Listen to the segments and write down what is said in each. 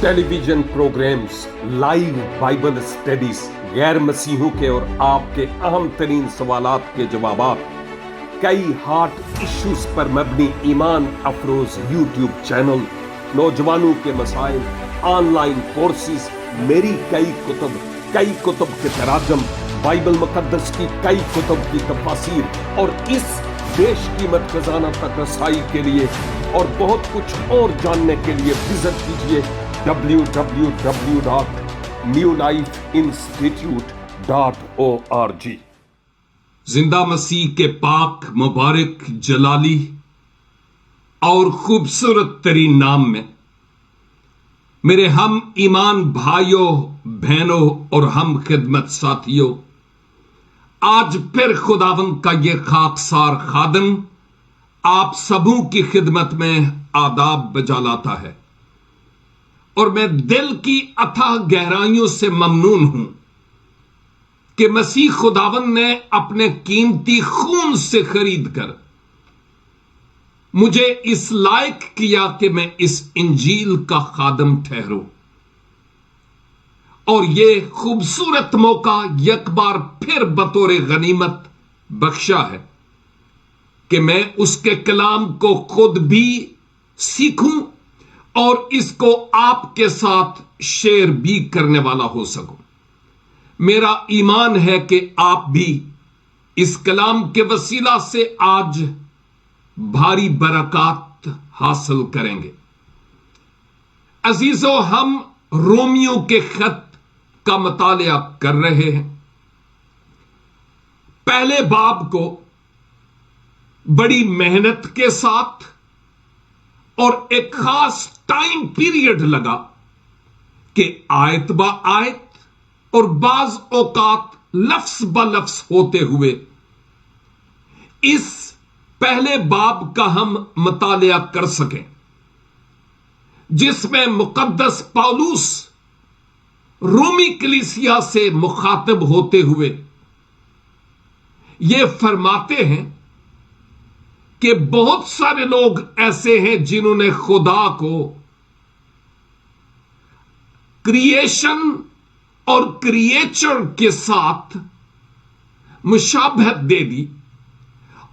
Television programmes, live Bible studies, गैर मसीहों के और आपके अहम तरीन सवालात के जवाबात, कई हार्ट इश्यूज पर मबनी ईमान अफरोज यूट्यूब चैनल, नौजवानों के मसाइल, ऑनलाइन कोर्सेज, मेरी कई कुतुब के तराजम, बाइबल मुकद्दस की कई कुतुब की तफासीर और इस बेशकीमत खजाना तक रसाई के लिए और बहुत कुछ और जानने के लिए विजिट कीजिए www.newlifeinstitute.org। जिंदा मसीह के पाक मुबारक जलाली और खूबसूरत तरीन नाम में मेरे हम ईमान भाइयों बहनों और हम खिदमत साथियों, आज फिर खुदावंद का ये खाकसार खादम आप सबों की खिदमत में आदाब बजा लाता है और मैं दिल की अथाह गहराइयों से ममनून हूं कि मसीह खुदावंद ने अपने कीमती खून से खरीद कर मुझे इस लायक किया कि मैं इस इंजील का खादम ठहरूं और ये खूबसूरत मौका एक बार फिर बतौर गनीमत बख्शा है कि मैं उसके कलाम को खुद भी सीखूं और इसको आपके साथ शेयर भी करने वाला हो सकूं। मेरा ईमान है कि आप भी इस कलाम के वसीला से आज भारी बरकत हासिल करेंगे। अजीजों, हम रोमियो के खत का मुतालिया कर रहे हैं। पहले बाब को बड़ी मेहनत के साथ और एक खास टाइम पीरियड लगा कि आयत बा आयत और बाज औकात लफ्ज ब लफ्ज होते हुए इस पहले बाब का हम मुतालिया कर सकें, जिसमें मुकद्दस पौलुस रोमी कलीसिया से मुखातिब होते हुए यह फरमाते हैं कि बहुत सारे लोग ऐसे हैं जिन्होंने खुदा को क्रिएशन और क्रिएचर के साथ मुशाबहत दे दी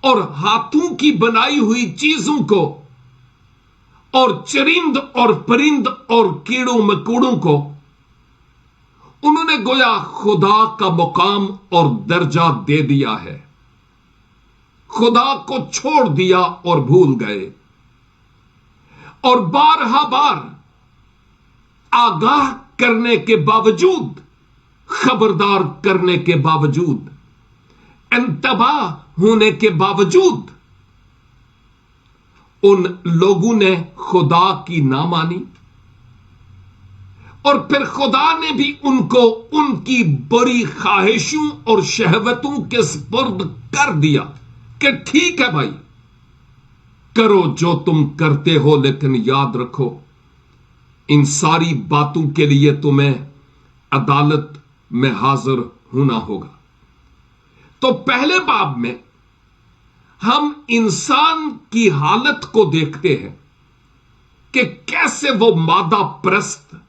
और हाथों की बनाई हुई चीजों को और चरिंद और परिंद और कीड़ों मकोड़ों को उन्होंने गोया खुदा का मुकाम और दर्जा दे दिया है, खुदा को छोड़ दिया और भूल गए और बारहा बार आगाह करने के बावजूद, खबरदार करने के बावजूद, इंतबाह होने के बावजूद उन लोगों ने खुदा की ना मानी और फिर खुदा ने भी उनको उनकी बुरी ख्वाहिशों और शहवतों के स्पुर्द कर दिया कि ठीक है भाई, करो जो तुम करते हो, लेकिन याद रखो इन सारी बातों के लिए तुम्हें अदालत में हाजिर होना होगा। तो पहले बाब में हम इंसान की हालत को देखते हैं कि कैसे वो मादा परस्त,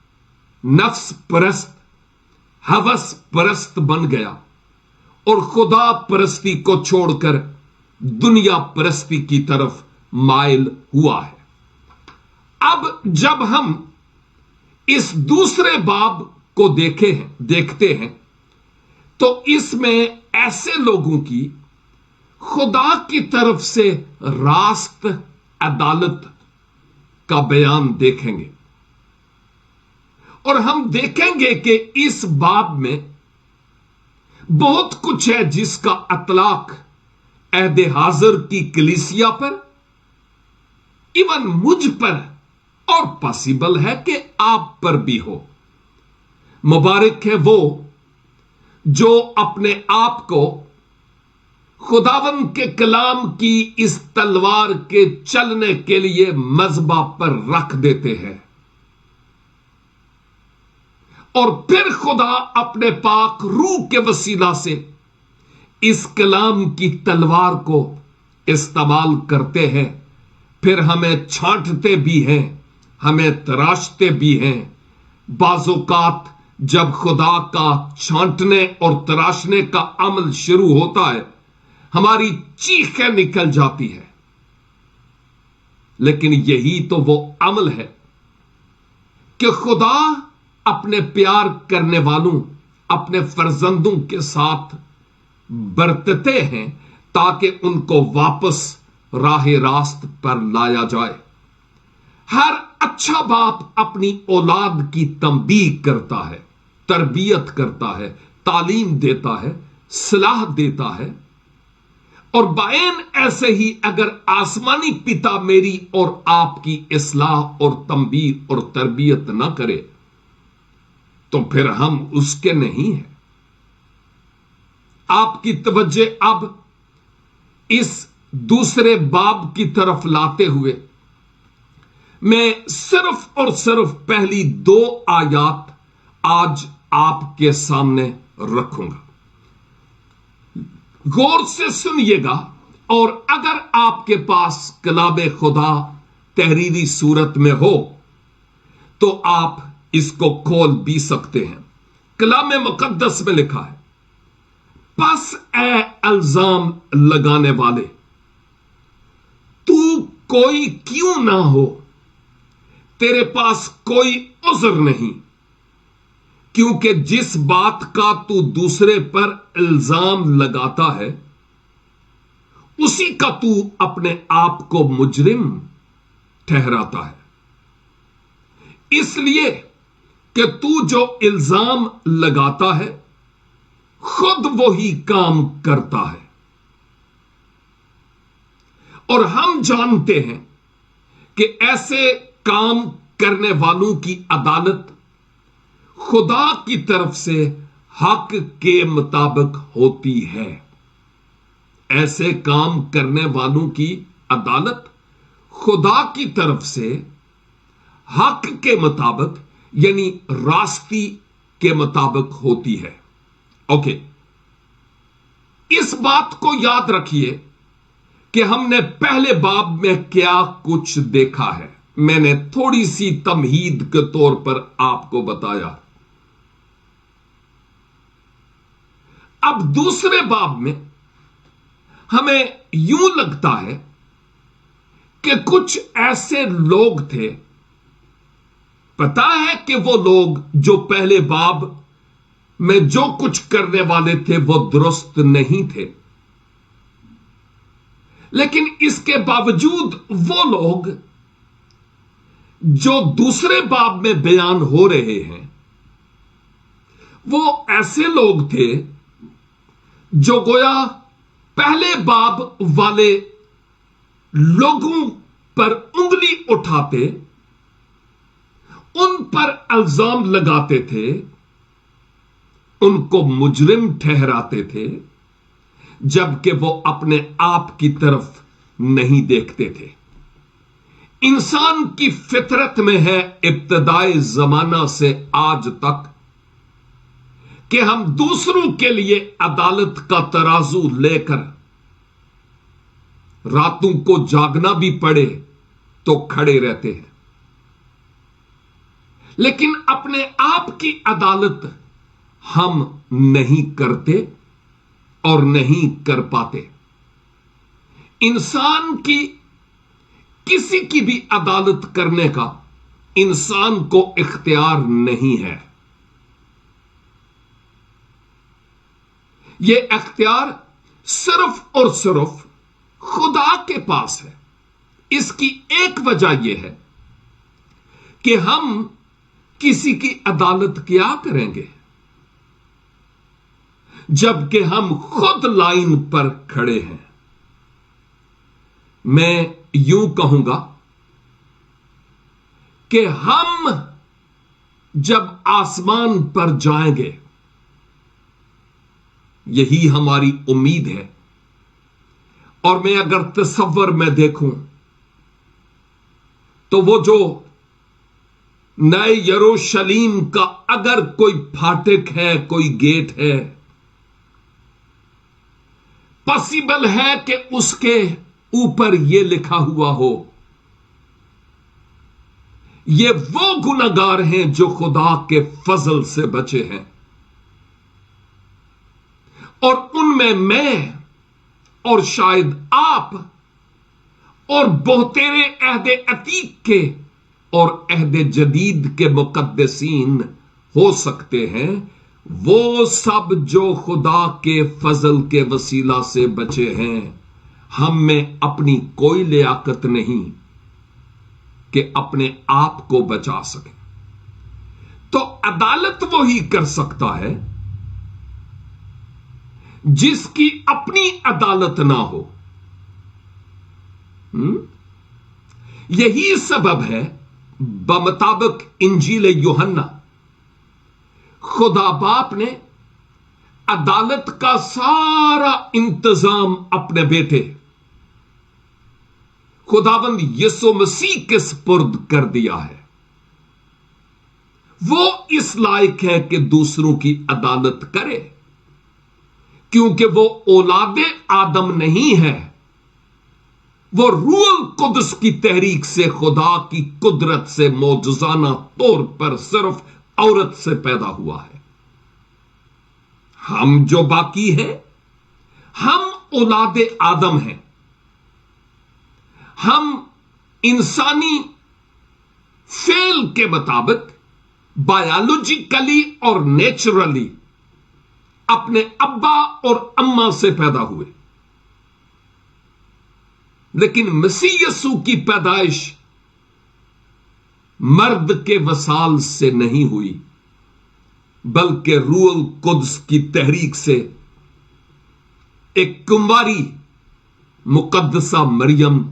नफ्स परस्त, हवस परस्त बन गया और खुदा परस्ती को छोड़कर दुनिया परस्ती की तरफ माइल हुआ है। अब जब हम इस दूसरे बाब को देखते हैं तो इसमें ऐसे लोगों की खुदा की तरफ से रास्त अदालत का बयान देखेंगे और हम देखेंगे कि इस बाब में बहुत कुछ है जिसका अतलाक अहदे हाजिर की कलीसिया पर, इवन मुझ पर, और पॉसिबल है कि आप पर भी हो। मुबारक है वो जो अपने आप को खुदावंद के कलाम की इस तलवार के चलने के लिए मज़बा पर रख देते हैं और फिर खुदा अपने पाक रूह के वसीला से इस कलाम की तलवार को इस्तेमाल करते हैं, फिर हमें छांटते भी हैं, हमें तराशते भी हैं, बाज़ोकात जब खुदा का छांटने और तराशने का अमल शुरू होता है, हमारी चीखें निकल जाती है। लेकिन यही तो वो अमल है कि खुदा अपने प्यार करने वालों, अपने फर्जंदों के साथ बरतते हैं ताकि उनको वापस राह रास्त पर लाया जाए। हर अच्छा बाप अपनी औलाद की तंबीह करता है, तरबियत करता है, तालीम देता है, सलाह देता है। और बायन ऐसे ही अगर आसमानी पिता मेरी और आपकी इस्लाह और तंबीह और तरबियत ना करे तो फिर हम उसके नहीं हैं। आपकी तवज्जो अब इस दूसरे बाब की तरफ लाते हुए मैं सिर्फ और सिर्फ पहली 2 आयत आज आपके सामने रखूंगा। गौर से सुनिएगा, और अगर आपके पास कलामे खुदा तहरीरी सूरत में हो तो आप इसको खोल भी सकते हैं। कलामे मुकद्दस में लिखा है, बस ए इल्जाम लगाने वाले, तू कोई क्यों ना हो, तेरे पास कोई उज़्र नहीं, क्योंकि जिस बात का तू दूसरे पर इल्जाम लगाता है उसी का तू अपने आप को मुजरिम ठहराता है। इसलिए कि तू जो इल्जाम लगाता है खुद वही काम करता है। और हम जानते हैं कि ऐसे काम करने वालों की अदालत खुदा की तरफ से हक के मुताबिक होती है। ऐसे काम करने वालों की अदालत खुदा की तरफ से हक के मुताबिक यानी रास्ती के मुताबिक होती है। ओके, इस बात को याद रखिए कि हमने पहले बाब में क्या कुछ देखा है। मैंने थोड़ी सी तमहीद के तौर पर आपको बताया। अब दूसरे बाब में हमें यूं लगता है कि कुछ ऐसे लोग थे, पता है कि वो लोग जो पहले बाब में जो कुछ करने वाले थे वो दुरुस्त नहीं थे, लेकिन इसके बावजूद वो लोग जो दूसरे बाब में बयान हो रहे हैं वो ऐसे लोग थे जो गोया पहले बाब वाले लोगों पर उंगली उठाते, उन पर इल्जाम लगाते थे, उनको मुजरिम ठहराते थे, जबकि वो अपने आप की तरफ नहीं देखते थे। इंसान की फितरत में है इब्तदाई जमाना से आज तक कि हम दूसरों के लिए अदालत का तराजू लेकर रातों को जागना भी पड़े तो खड़े रहते हैं, लेकिन अपने आप की अदालत हम नहीं करते और नहीं कर पाते। इंसान की किसी की भी अदालत करने का इंसान को इख्तियार नहीं है। यह इख्तियार सिर्फ और सिर्फ खुदा के पास है। इसकी एक वजह यह है कि हम किसी की अदालत क्या करेंगे जबकि हम खुद लाइन पर खड़े हैं। मैं यूं कहूंगा कि हम जब आसमान पर जाएंगे, यही हमारी उम्मीद है। और मैं अगर तसव्वुर में देखूं तो वो जो नए यरूशलेम का अगर कोई फाटक है, कोई गेट है, पॉसिबल है कि उसके ऊपर यह लिखा हुआ हो, یہ وہ गुनहगार हैं जो खुदा के फजल से बचे हैं और उनमें मैं और शायद आप और बहुतेरे अहदे अतीक के और अहदे जदीद के मुकद्दसीन हो सकते हैं, वो सब जो खुदा के फजल के वसीला से बचे हैं। हम में अपनी कोई लियाकत नहीं कि अपने आप को बचा सके। तो अदालत वो ही कर सकता है जिसकी अपनी अदालत ना हो। यही सबब है बमुताबिक इंजील यूहन्ना खुदा बाप ने अदालत का सारा इंतजाम अपने बेटे खुदावंद यीशु मसीह के सुपुर्द कर दिया है। वो इस लायक है कि दूसरों की अदालत करे, क्योंकि वो औलादे आदम नहीं है, वो रूह कुद्स की तहरीक से खुदा की कुदरत से मौजूजाना तौर पर सिर्फ औरत से पैदा हुआ है। हम जो बाकी हैं, हम औलादे आदम हैं। हम इंसानी फेल के मुताबिक बायोलॉजिकली और नेचुरली अपने अब्बा और अम्मा से पैदा हुए, लेकिन मसीह यीशु की पैदाइश मर्द के वसाल से नहीं हुई, बल्कि रूह कुद्स की तहरीक से एक कुंवारी मुकद्दसा मरियम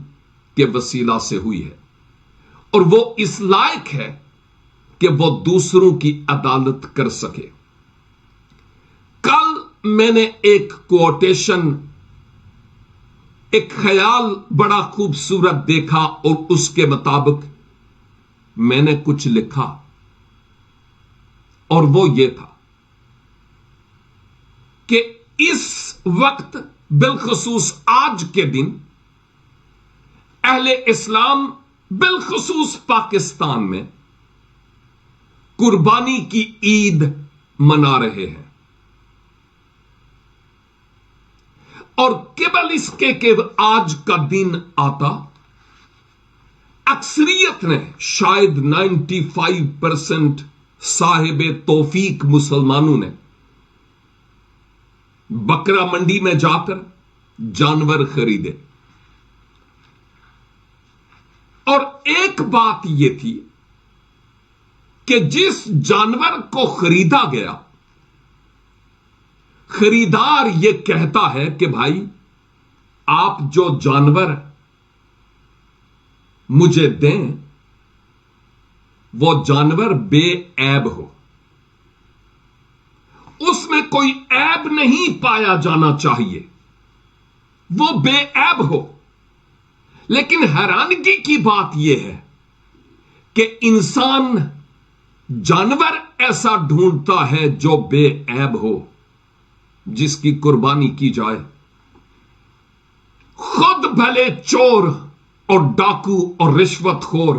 के वसीला से हुई है। और वो इस लायक है कि वो दूसरों की अदालत कर सके। कल मैंने एक कोटेशन, एक ख्याल बड़ा खूबसूरत देखा और उसके मुताबिक मैंने कुछ लिखा, और वो ये था कि इस वक्त बिलखुसूस आज के दिन अहले इस्लाम बिलखुसूस पाकिस्तान में कुर्बानी की ईद मना रहे हैं, और केवल इसके कि आज का दिन आता, अक्सरियत ने, शायद 95% साहिबे तौफीक मुसलमानों ने बकरा मंडी में जाकर जानवर खरीदे। और एक बात यह थी कि जिस जानवर को खरीदा गया, खरीदार यह कहता है कि भाई आप जो जानवर मुझे दें, वो जानवर बेऐब हो, उसमें कोई ऐब नहीं पाया जाना चाहिए, वो बेऐब हो। लेकिन हैरानगी की बात यह है कि इंसान जानवर ऐसा ढूंढता है जो बेऐब हो, जिसकी कुर्बानी की जाए। खुद भले चोर और डाकू और रिश्वतखोर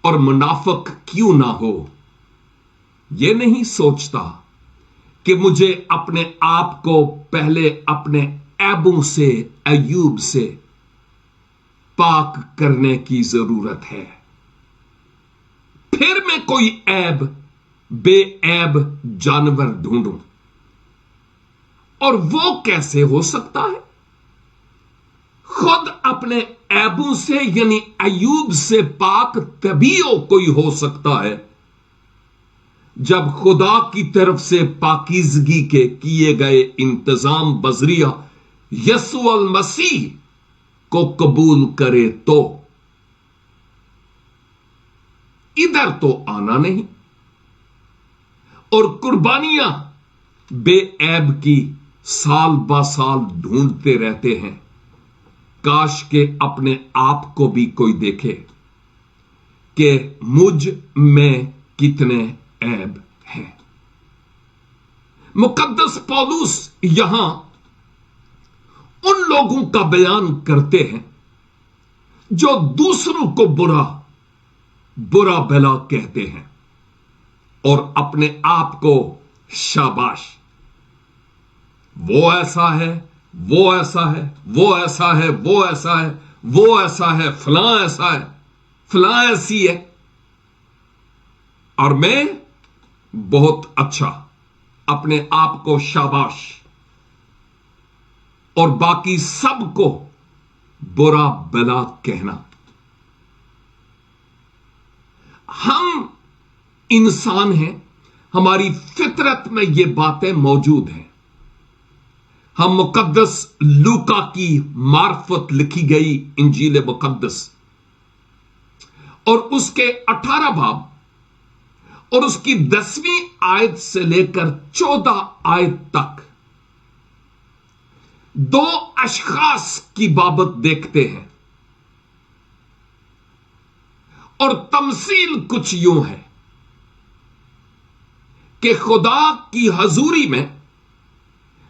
और मुनाफिक क्यों ना हो, यह नहीं सोचता कि मुझे अपने आप को पहले अपने ऐबों से, अयूब से पाक करने की जरूरत है, फिर मैं कोई ऐब, बेऐब जानवर ढूंढूं। और वो कैसे हो सकता है? खुद अपने ऐबों से यानी अयूब से पाक तभी कोई हो सकता है जब खुदा की तरफ से पाकीज़गी के किए गए इंतजाम बजरिया यीशु अल मसीह को कबूल करे। तो इधर तो आना नहीं, और कुर्बानियां बेऐब की साल बा साल ढूंढते रहते हैं। काश के अपने आप को भी कोई देखे कि मुझ में कितने ऐब हैं। मुकद्दस पौलुस यहां उन लोगों का बयान करते हैं जो दूसरों को बुरा برا بلا کہتے ہیں اور اپنے آپ کو شاباش، وہ ایسا ہے، وہ ایسا ہے، وہ ایسا ہے، وہ ایسا ہے، وہ ایسا ہے، فلاں ایسا ہے، فلاں ایسی ہے، اور میں بہت اچھا، اپنے آپ کو شاباش، اور باقی سب کو برا بلا کہنا۔ ہم انسان ہیں، ہماری فطرت میں یہ باتیں موجود ہیں۔ ہم مقدس لوکا کی معرفت لکھی گئی انجیل مقدس اور اس کے 18 باب اور اس کی 10ویں آیت سے لے کر 14 آیت تک دو اشخاص کی بابت دیکھتے ہیں، اور تمثیل کچھ یوں ہے کہ خدا کی حضوری میں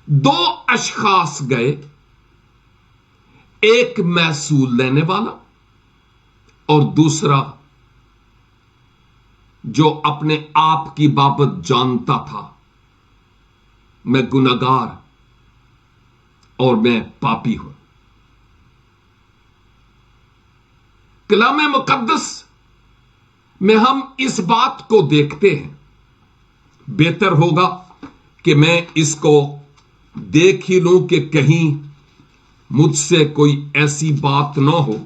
دو اشخاص گئے، ایک محصول لینے والا اور دوسرا جو اپنے آپ کی بابت جانتا تھا میں گنہگار اور میں پاپی ہوں۔ کلام مقدس میں ہم اس بات کو دیکھتے ہیں۔ بہتر ہوگا کہ میں اس کو دیکھ ہی لوں کہ کہیں مجھ سے کوئی ایسی بات نہ ہو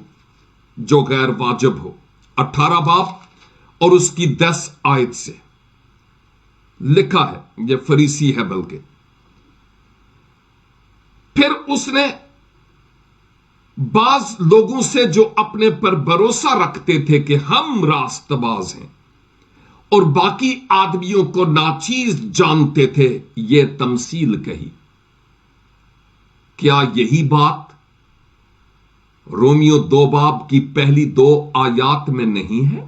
جو غیر واجب ہو۔ 18 باب اور اس کی 10 آیت سے لکھا ہے، یہ فریسی ہے بلکہ، پھر اس نے بعض لوگوں سے جو اپنے پر بھروسہ رکھتے تھے کہ ہم راست باز ہیں اور باقی آدمیوں کو ناچیز جانتے تھے، یہ تمثیل کہی۔ کیا یہی بات رومیو 2 باب کی پہلی 2 آیات میں نہیں ہے؟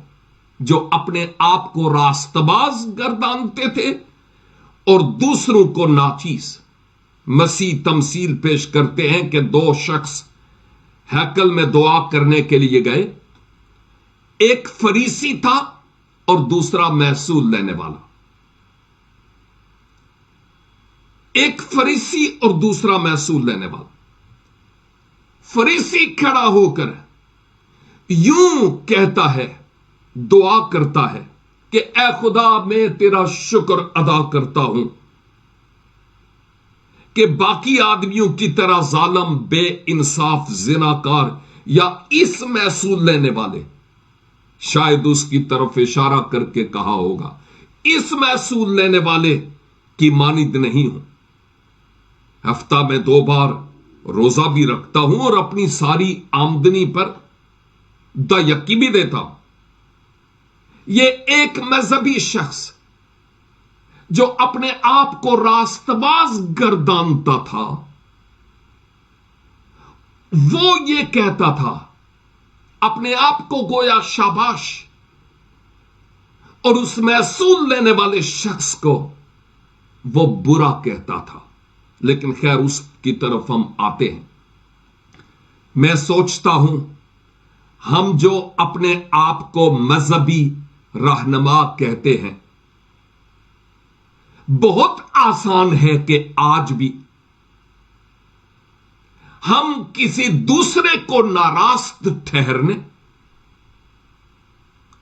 جو اپنے آپ کو راست باز گردانتے تھے اور دوسروں کو ناچیز۔ مسیح تمثیل پیش کرتے ہیں کہ 2 شخص ہیکل میں دعا کرنے کے لیے گئے، ایک فریسی تھا اور دوسرا محصول لینے والا۔ ایک فریسی اور دوسرا محصول لینے والا۔ فریسی کھڑا ہو کر یوں کہتا ہے، دعا کرتا ہے کہ اے خدا، میں تیرا شکر ادا کرتا ہوں کہ باقی آدمیوں کی طرح ظالم، بے انصاف، زناکار یا اس محصول لینے والے، شاید اس کی طرف اشارہ کر کے کہا ہوگا، اس محصول لینے والے کی مانند نہیں ہوں۔ ہفتہ میں 2 بار روزہ بھی رکھتا ہوں اور اپنی ساری آمدنی پر دایقی بھی دیتا ہوں۔ یہ ایک مذہبی شخص جو اپنے آپ کو راست باز گردانتا تھا، وہ یہ کہتا تھا، اپنے آپ کو گویا شاباش، اور اس محصول لینے والے شخص کو وہ برا کہتا تھا۔ لیکن خیر، اس کی طرف ہم آتے ہیں۔ میں سوچتا ہوں ہم جو اپنے آپ کو مذہبی رہنما کہتے ہیں، بہت آسان ہے کہ آج بھی ہم کسی دوسرے کو ناراست ٹھہرنے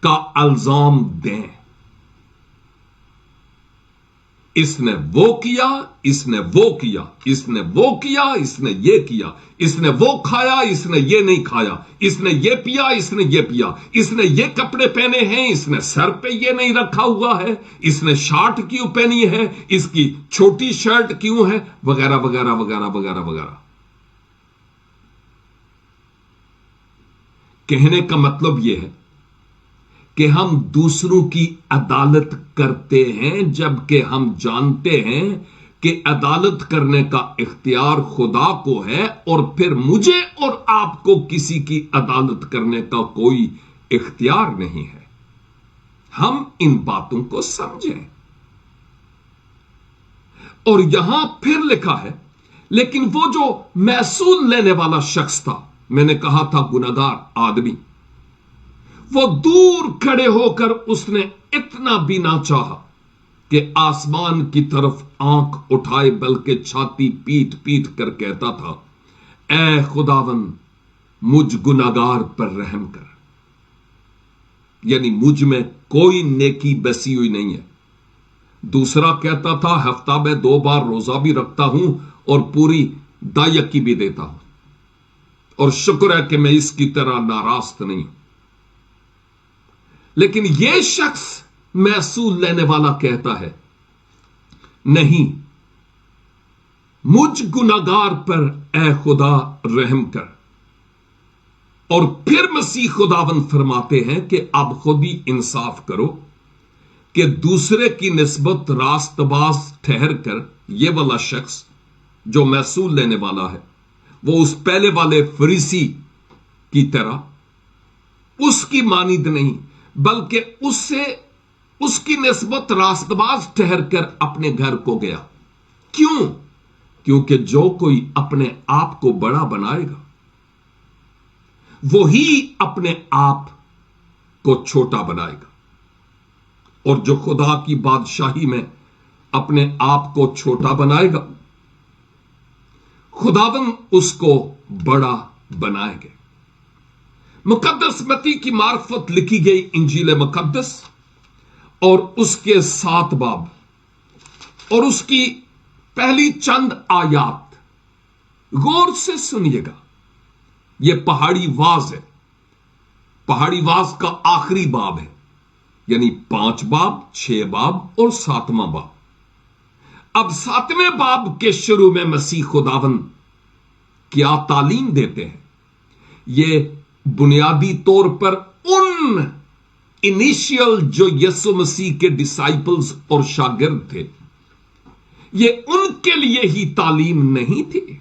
کا الزام دیں۔ اس نے وہ کیا، اس نے وہ کیا، اس نے وہ کیا، اس نے یہ کیا، اس نے وہ کھایا، اس نے یہ نہیں کھایا، اس نے یہ پیا، اس نے یہ پیا، اس نے یہ کپڑے پہنے ہیں، اس نے سر پہ یہ نہیں رکھا ہوا ہے، اس نے شارٹ کیوں پہنی ہے، اس کی چھوٹی شرٹ کیوں ہے، وغیرہ وغیرہ وغیرہ وغیرہ وغیرہ۔ کہنے کا مطلب یہ ہے کہ ہم دوسروں کی عدالت کرتے ہیں، جبکہ ہم جانتے ہیں کہ عدالت کرنے کا اختیار خدا کو ہے، اور پھر مجھے اور آپ کو کسی کی عدالت کرنے کا کوئی اختیار نہیں ہے۔ ہم ان باتوں کو سمجھیں۔ اور یہاں پھر لکھا ہے، لیکن وہ جو محصول لینے والا شخص تھا، میں نے کہا تھا گنہگار آدمی، वो दूर खड़े होकर उसने इतना भी ना चाहा कि आसमान की तरफ आंख उठाए, बल्कि छाती पीट पीट कर कहता था, ऐ खुदावन मुझ गुनाहगार पर रहम कर। यानी मुझ में कोई नेकी बसी हुई नहीं है। दूसरा कहता था, हफ्ता में 2 बार रोजा भी रखता हूं और पूरी दायकी भी देता हूं, और शुक्र है कि मैं इसकी तरह नारास्त नहीं हूं। लेकिन यह शख्स महसूल लेने वाला कहता है, नहीं, मुझ गुनाहगार पर ऐ खुदा रहम कर। और फिर मसीह खुदावन फरमाते हैं कि अब खुद ही इंसाफ करो कि दूसरे की निस्बत रास्तबाज ठहर कर यह वाला शख्स जो महसूल लेने वाला है, वो उस पहले वाले फरीसी की तरह उसकी मानिद नहीं, बल्कि उसकी निस्बत रास्तबाज ठहर कर अपने घर को गया। क्यों? क्योंकि जो कोई अपने आप को बड़ा बनाएगा वही अपने आप को छोटा बनाएगा, और जो खुदा की बादशाही में अपने आप को छोटा बनाएगा, खुदावन उसको बड़ा बनाएंगे। मुकद्दस मत्ती की मार्फत लिखी गई इंजील मुकद्दस और उसके 7 बाब और उसकी पहली चंद आयात गौर से सुनिएगा। यह पहाड़ी वाज है। पहाड़ी वाज का आखिरी बाब है, यानी 5 बाब, 6 बाब और 7वां बाब। अब 7वें बाब के शुरू में मसीह खुदावन क्या तालीम देते हैं? यह बुनियादी तौर पर उन इनिशियल जो यीशु मसीह के डिसाइपल्स और शागिर्द थे, यह उनके लिए ही तालीम नहीं थी।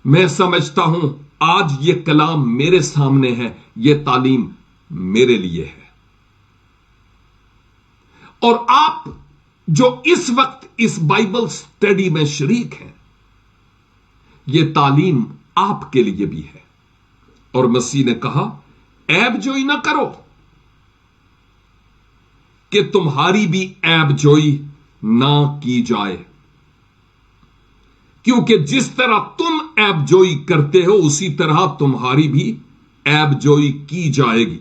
मैं समझता हूं आज यह कलाम मेरे सामने है, यह तालीम मेरे लिए है। और आप जो इस वक्त इस बाइबल स्टडी में शरीक हैं, यह तालीम आपके लिए भी है। और मसीह ने कहा, ऐबजोई ना करो कि तुम्हारी भी ऐबजोई ना की जाए, क्योंकि जिस तरह तुम ऐबजोई करते हो उसी तरह तुम्हारी भी ऐबजोई की जाएगी,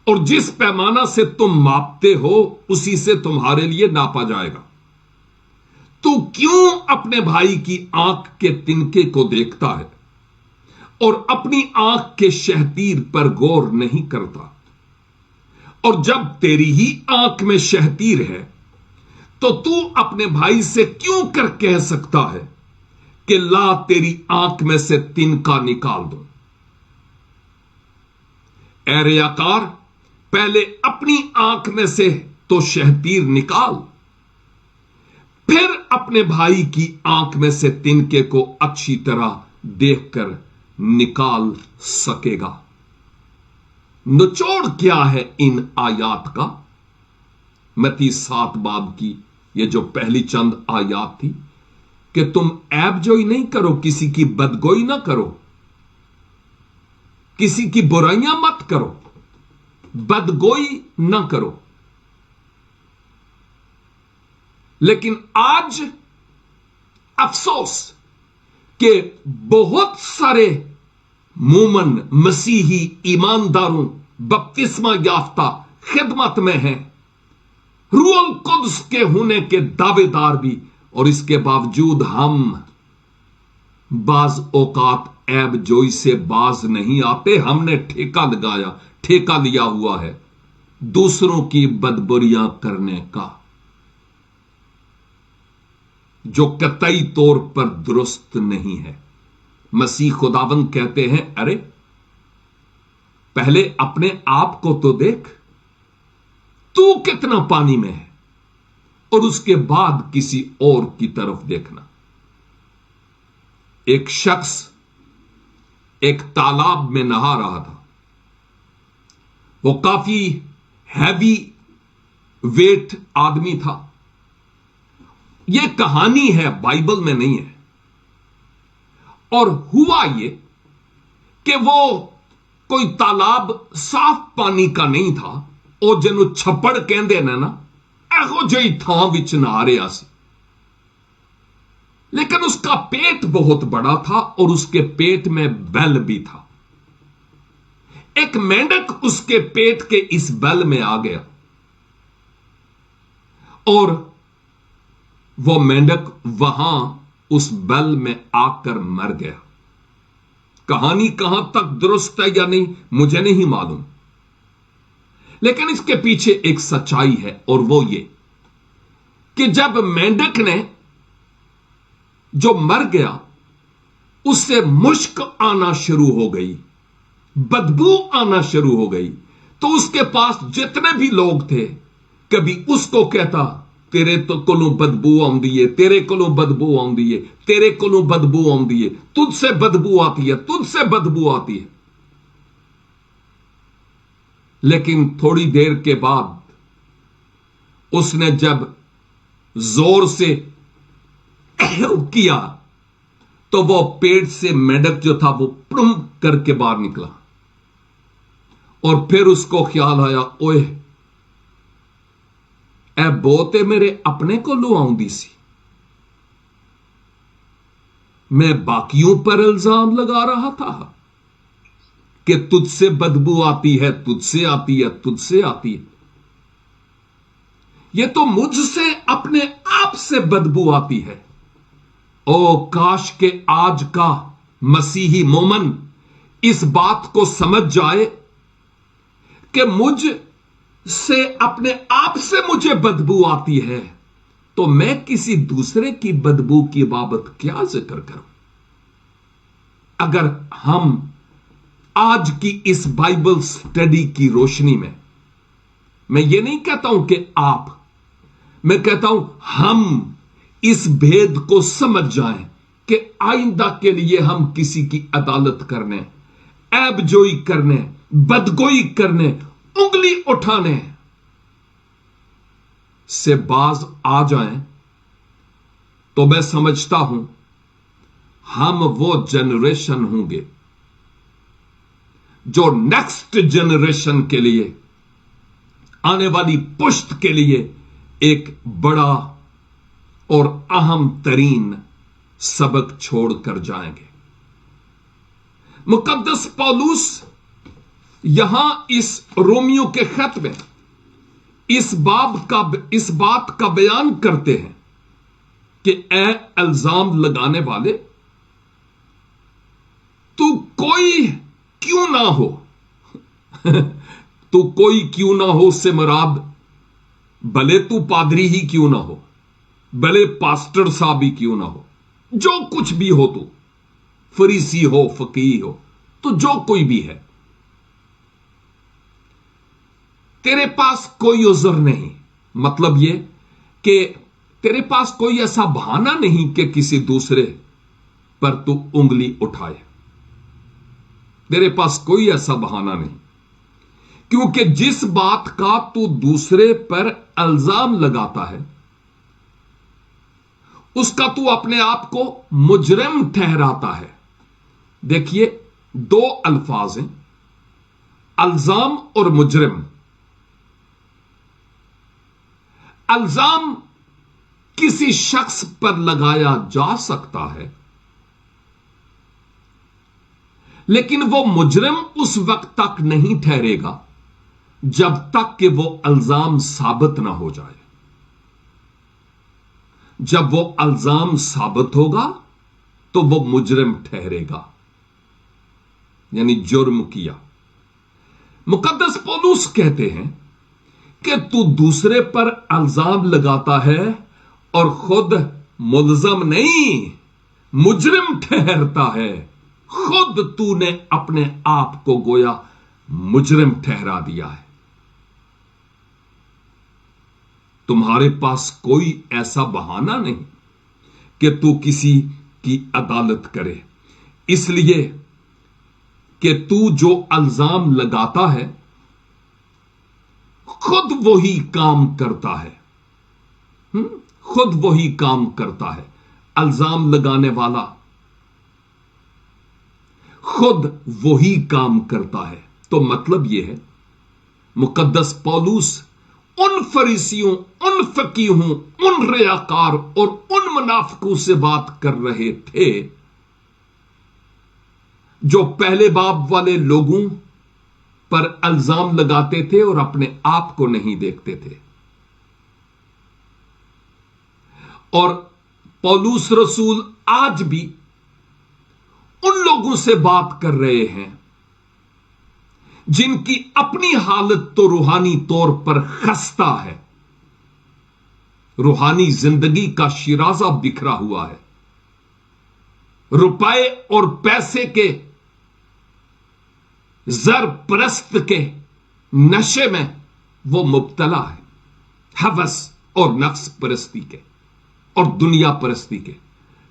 और जिस पैमाना से तुम मापते हो उसी से तुम्हारे लिए नापा जाएगा। तू क्यों अपने भाई की आंख के तिनके को देखता है और अपनी आंख के शहतीर पर गौर नहीं करता? और जब तेरी ही आंख में शहतीर है तो तू अपने भाई से क्यों कर कह सकता है कि ला तेरी आंख में से तिनका निकाल दूं? ऐ रियाकार, पहले अपनी आंख में से तो शहतीर निकाल, फिर अपने भाई की आंख में से तिनके को अच्छी तरह देखकर निकाल सकेगा। निचोड़ क्या है इन आयात का? मत्ती 7 बाब की ये जो पहली चंद आयात थी कि तुम ऐबजोई नहीं करो, किसी की बदगोई ना करो, किसी की बुराइयां मत करो, बदगोई ना करो। लेकिन आज अफसोस कि बहुत सारे मोमन मसीही ईमानदारों बपतिस्मा याफ्ता खिदमत में हैं, रूहुल कुद्स के होने के दावेदार भी, और इसके बावजूद हम बाज औकात ऐबजोई से बाज नहीं आते। हमने ठेका लगाया, ठेका लिया हुआ है दूसरों की बदबुरियां करने का, जो कतई तौर पर दुरुस्त नहीं है। मसीह खुदावंद कहते हैं, अरे पहले अपने आप को तो देख, तू कितना पानी में है, और उसके बाद किसी और की तरफ देखना। एक शख्स एक तालाब में नहा रहा था। वो काफी हैवी वेट आदमी था। यह कहानी है, बाइबल में नहीं है। और हुआ यह कि वो कोई तालाब साफ पानी का नहीं था, ਉਹ ਜਿਹਨੂੰ ਛੱਪੜ ਕਹਿੰਦੇ ਨੇ ਨਾ, ਇਹੋ ਜਿਹੀ ਥਾਂ ਵਿੱਚ ਨਹਾ ਰਿਹਾ ਸੀ। लेकिन उसका पेट बहुत बड़ा था और उसके पेट में बैल भी था। एक मेंढक उसके पेट के इस बैल में आ गया और वो मेंढक वहां उस बैल में आकर मर गया। कहानी कहां तक दुरुस्त है या नहीं मुझे नहीं मालूम, लेकिन इसके पीछे एक सच्चाई है और वो ये कि जब मेंढक ने जो मर गया उससे मुश्क आना शुरू हो गई, बदबू आना शुरू हो गई, तो उसके पास जितने भी लोग थे कभी उसको कहता तेरे तो कोलों बदबू आउंदी है, तेरे कोलों बदबू आउंदी है, तेरे कोलों बदबू आउंदी है, तुझसे बदबू आती है, तुझसे बदबू आती है। लेकिन थोड़ी देर के बाद उसने जब जोर से किया तो वो पेट से मेंढक जो था वो प्रुम करके बाहर निकला और फिर उसको ख्याल आया, ओए ए बोते मेरे अपने को लो आउंदी सी, मैं बाकियों पर इल्जाम लगा रहा था कि तुझसे बदबू आती है, तुझसे आती है, तुझसे आती है। यह तो मुझसे अपने आप से बदबू आती है। ओ काश के आज का मसीही मोमन इस बात को समझ जाए कि मुझ से अपने आप से मुझे बदबू आती है, तो मैं किसी दूसरे की बदबू की बाबत क्या जिक्र करूं। अगर हम आज की इस बाइबल स्टडी की रोशनी में, मैं ये नहीं कहता हूं कि आप, मैं कहता हूं हम इस भेद को समझ जाएं कि आइंदा के लिए हम किसी की अदालत करने, ऐबजोई करने, बदगोई करने, उंगली उठाने से बाज आ जाएं, तो मैं समझता हूं हम वो जनरेशन होंगे जो नेक्स्ट जनरेशन के लिए, आने वाली पुश्त के लिए एक बड़ा और अहम तरीन सबक छोड़कर जाएंगे। मुकद्दस पौलुस यहां इस रोमियो के खत में इस बात का बयान करते हैं कि ए इल्जाम लगाने वाले, तू कोई क्यों ना हो तू कोई क्यों ना हो से मुराद भले तू पादरी ही क्यों ना हो, भले पास्टर साहब ही क्यों ना हो, जो कुछ भी हो, तू फरीसी हो, फकीह हो, तो जो कोई भी है, तेरे पास कोई उज़र नहीं। मतलब ये कि तेरे पास कोई ऐसा बहाना नहीं कि किसी दूसरे पर तू उंगली उठाए। तेरे पास कोई ऐसा बहाना नहीं, क्योंकि जिस बात का तू दूसरे पर इल्जाम लगाता है उसका तू अपने आप को मुजरिम ठहराता है। देखिए, दो अल्फाज हैं, इल्जाम और मुजरिम। इल्जाम किसी शख्स पर लगाया जा सकता है, लेकिन वो मुजरिम उस वक्त तक नहीं ठहरेगा जब तक कि वो इल्जाम साबित ना हो जाए। जब वो इल्जाम साबित होगा तो वो मुजरिम ठहरेगा, यानी जुर्म किया। मुकद्दस पौलुस कहते हैं कि तू दूसरे पर इल्जाम लगाता है और खुद मुल्ज़म नहीं, मुजरिम ठहरता है। खुद तूने अपने आप को गोया मुजरिम ठहरा दिया है। तुम्हारे पास कोई ऐसा बहाना नहीं कि तू किसी की अदालत करे, इसलिए कि तू जो इल्जाम लगाता है खुद वही काम करता है। खुद वही काम करता है। इल्जाम लगाने वाला खुद वही काम करता है। तो मतलब यह है, मुकद्दस पौलुस उन फरीसियों, उन फकीहों, उन रियाकार और उन मुनाफिकों से बात कर रहे थे जो पहले बाब वाले लोगों पर इल्जाम लगाते थे और अपने आप को नहीं देखते थे। और पौलुस रसूल आज भी उन लोगों से बात कर रहे हैं जिनकी अपनी हालत तो रूहानी तौर पर खस्ता है, रूहानी जिंदगी का शिराजा बिखरा हुआ है, रुपए और पैसे के जर परस्त के नशे में वो मुब्तला है, हवस और नफ्स परस्ती के और दुनिया परस्ती के,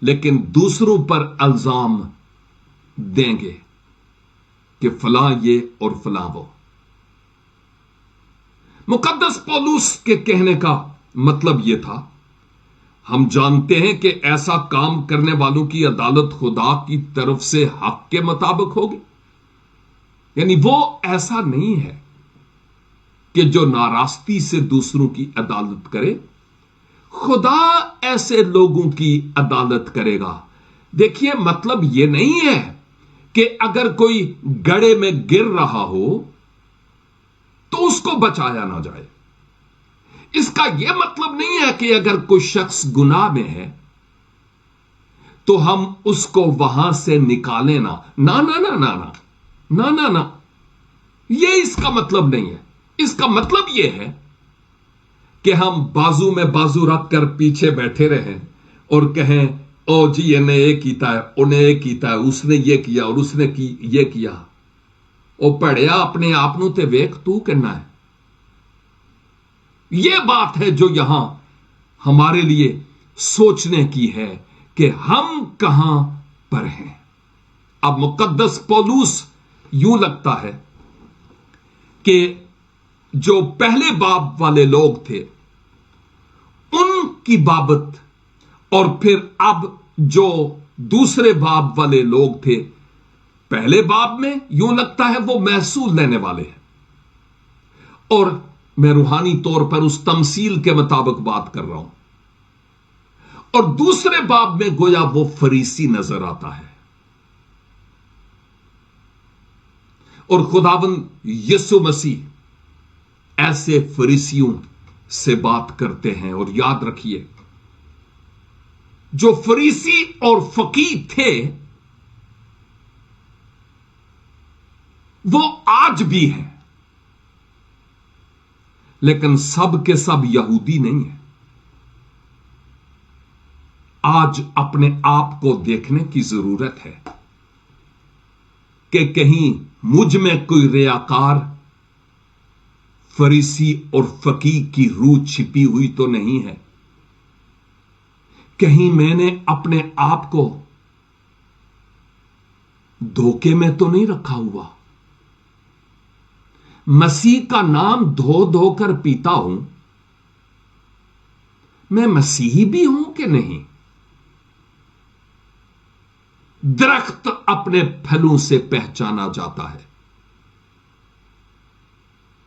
लेकिन दूसरों पर इल्जाम देंगे कि फलां ये और फलां वो। मुकद्दस पौलुस के कहने का मतलब यह था, हम जानते हैं कि ऐसा काम करने वालों की अदालत खुदा की तरफ से हक के मुताबिक होगी। यानी वो ऐसा नहीं है कि जो नाराजगी से दूसरों की अदालत करे, खुदा ऐसे लोगों की अदालत करेगा। देखिए, मतलब यह नहीं है कि अगर कोई गड्ढे में गिर रहा हो तो उसको बचाया ना जाए। इसका यह मतलब नहीं है कि अगर कोई शख्स गुनाह में है तो हम उसको वहां से निकालें ना। ना ना ना ना ना ना ना ना, यह इसका मतलब नहीं है। इसका मतलब यह है कि हम बाजू में बाजू रखकर पीछे बैठे रहें और कहें, ओ जी इन्हें ये कीता है, उन्हें ये कीता है, उसने ये किया और उसने ये किया। ओ पढ़िया, अपने आप नूं ते वेख, तू करना है। यह बात है जो यहां हमारे लिए सोचने की है कि हम कहां पर हैं। अब मुकद्दस पौलुस यूं लगता है कि जो पहले बाब वाले लोग थे उनकी बाबत, और फिर अब जो दूसरे बाब वाले लोग थे, पहले बाब में यूं लगता है वो महसूल लेने वाले हैं, और मैं रूहानी तौर पर उस तमसील के मुताबिक बात कर रहा हूं, और दूसरे बाब में गोया वो फरीसी नजर आता है। और खुदावंद यीशु मसीह ऐसे फरीसियों से बात करते हैं। और याद रखिए, जो फरीसी और फकीह थे वो आज भी हैं, लेकिन सब के सब यहूदी नहीं है। आज अपने आप को देखने की जरूरत है कि कहीं मुझ में कोई रियाकार, फरीसी और फकीह की रूह छिपी हुई तो नहीं है। कहीं मैंने अपने आप को धोखे में तो नहीं रखा हुआ। मसीह का नाम धो धो कर पीता हूं, मैं मसीही भी हूं कि नहीं? दरख्त अपने फलों से पहचाना जाता है।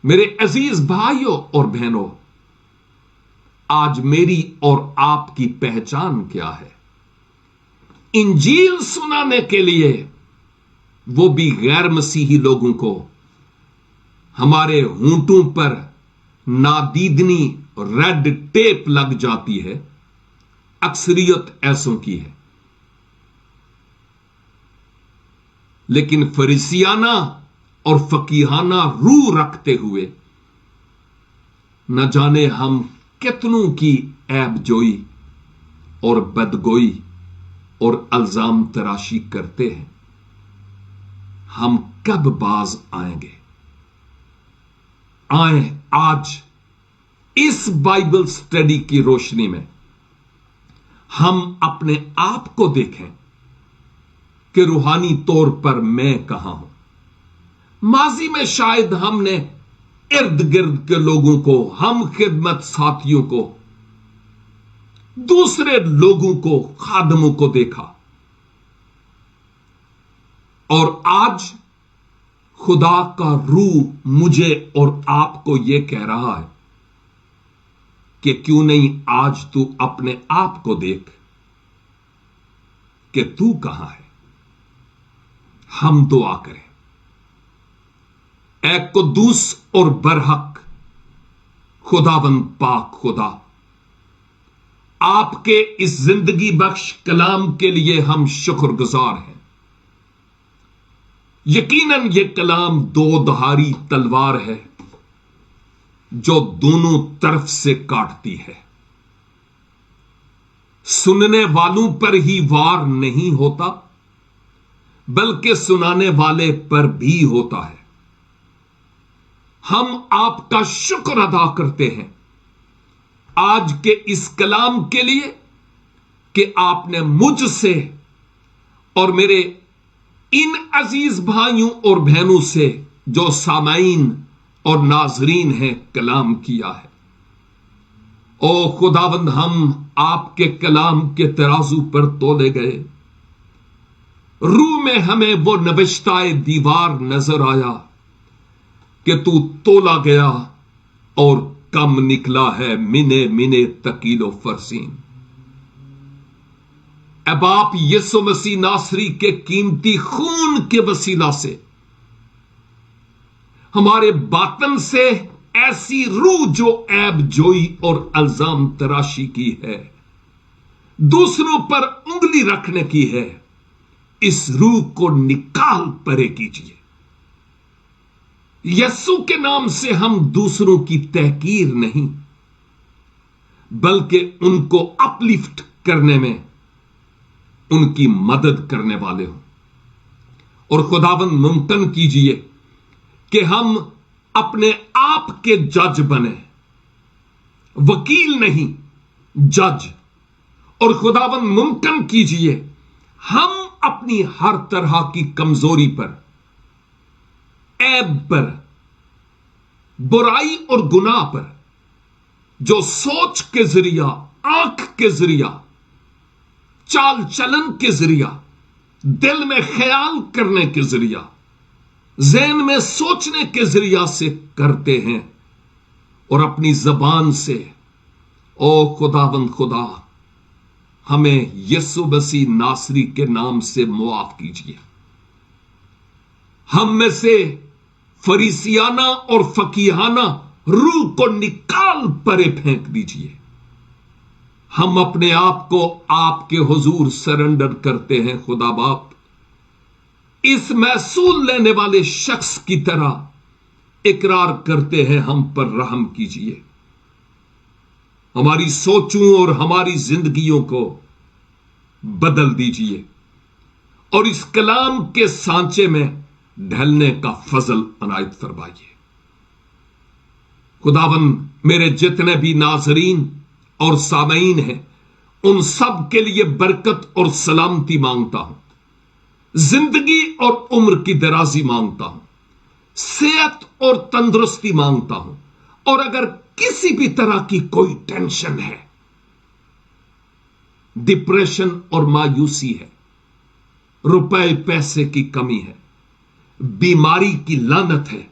मेरे अजीज भाइयों और बहनों, आज मेरी और आपकी पहचान क्या है? इंजील सुनाने के लिए, वो भी गैर मसीही लोगों को, हमारे होंठों पर नादीदनी रेड टेप लग जाती है। अक्सरियत ऐसों की है। लेकिन फरीसियाना और फकीहाना रूह रखते हुए न जाने हम कितनों की ऐबजोई और बदगोई और इल्जाम तराशी करते हैं। हम कब बाज आएंगे? आए आज इस बाइबल स्टडी की रोशनी में हम अपने आप को देखें कि रूहानी तौर पर मैं कहां हूं। माजी में शायद हमने इर्द गिर्द के लोगों को, हम खिदमत साथियों को, दूसरे लोगों को, खादमों को देखा, اور آج خدا کا روح مجھے اور آپ کو یہ کہہ رہا ہے کہ کیوں نہیں آج تو اپنے آپ کو دیکھ کہ تو کہاں ہے. ہم دعا کریں. اے قدوس اور برحق خداوند پاک خدا، آپ کے اس زندگی بخش کلام کے لیے ہم شکر گزار ہیں. یقیناً یہ کلام دو دھاری تلوار ہے جو دونوں طرف سے کاٹتی ہے. سننے والوں پر ہی وار نہیں ہوتا بلکہ سنانے والے پر بھی ہوتا ہے. ہم آپ کا شکر ادا کرتے ہیں آج کے اس کلام کے لیے کہ آپ نے مجھ سے اور میرے ان عزیز بھائیوں اور بہنوں سے جو سامعین اور ناظرین ہیں کلام کیا ہے. او خداوند، ہم آپ کے کلام کے ترازو پر تولے گئے. روح میں ہمیں وہ نوشتہ دیوار نظر آیا کہ تو تولا گیا اور کم نکلا ہے منے منے تکیل و فرسین. اے باپ یسوع مسیح ناصری کے قیمتی خون کے وسیلہ سے ہمارے باطن سے ایسی روح جو عیب جوئی اور الزام تراشی کی ہے، دوسروں پر انگلی رکھنے کی ہے، اس روح کو نکال پرے کیجیے. یسوع کے نام سے ہم دوسروں کی تحقیر نہیں بلکہ ان کو اپلفٹ کرنے میں ان کی مدد کرنے والے ہوں. اور خداوند ممکن کیجئے کہ ہم اپنے آپ کے جج بنیں، وکیل نہیں جج. اور خداوند ممکن کیجئے ہم اپنی ہر طرح کی کمزوری پر، عیب پر، برائی اور گناہ پر، جو سوچ کے ذریعہ، آنکھ کے ذریعہ، چال چلن کے ذریعہ، دل میں خیال کرنے کے ذریعہ، ذہن میں سوچنے کے ذریعہ سے کرتے ہیں اور اپنی زبان سے، او خداوند خدا ہمیں یسوع مسیح ناصری کے نام سے معاف کیجیے. ہم میں سے فریسیانہ اور فقیہانہ روح کو نکال پرے پھینک دیجیے. ہم اپنے آپ کو آپ کے حضور سرنڈر کرتے ہیں. خدا باپ، اس محصول لینے والے شخص کی طرح اقرار کرتے ہیں، ہم پر رحم کیجیے. ہماری سوچوں اور ہماری زندگیوں کو بدل دیجیے اور اس کلام کے سانچے میں ڈھلنے کا فضل عنایت فرمائیے. خداوند، میرے جتنے بھی ناظرین اور سامعین ہیں ان سب کے لیے برکت اور سلامتی مانگتا ہوں، زندگی اور عمر کی درازی مانگتا ہوں، صحت اور تندرستی مانگتا ہوں. اور اگر کسی بھی طرح کی کوئی ٹینشن ہے، ڈپریشن اور مایوسی ہے، روپے پیسے کی کمی ہے، بیماری کی لعنت ہے،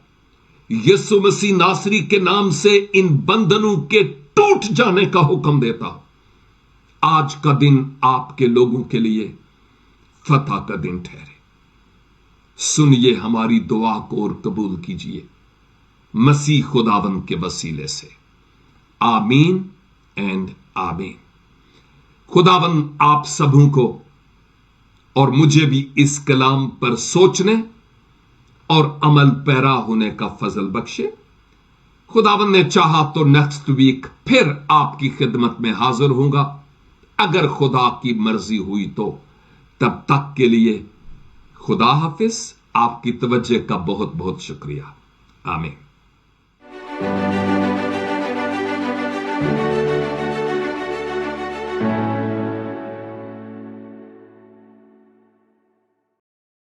یسوع مسیح ناصری کے نام سے ان بندھنوں کے ٹوٹ جانے کا حکم دیتا ہوں. آج کا دن آپ کے لوگوں کے لیے فتح کا دن ٹھہرے. سنیے ہماری دعا کو اور قبول کیجیے مسیح خداوند کے وسیلے سے. آمین اینڈ آمین. خداوند آپ سبوں کو اور مجھے بھی اس کلام پر سوچنے اور عمل پیرا ہونے کا فضل بخشے. خداوند نے چاہا تو نیکسٹ ویک پھر آپ کی خدمت میں حاضر ہوں گا، اگر خدا کی مرضی ہوئی تو. تب تک کے لیے خدا حافظ. آپ کی توجہ کا بہت بہت شکریہ. آمین.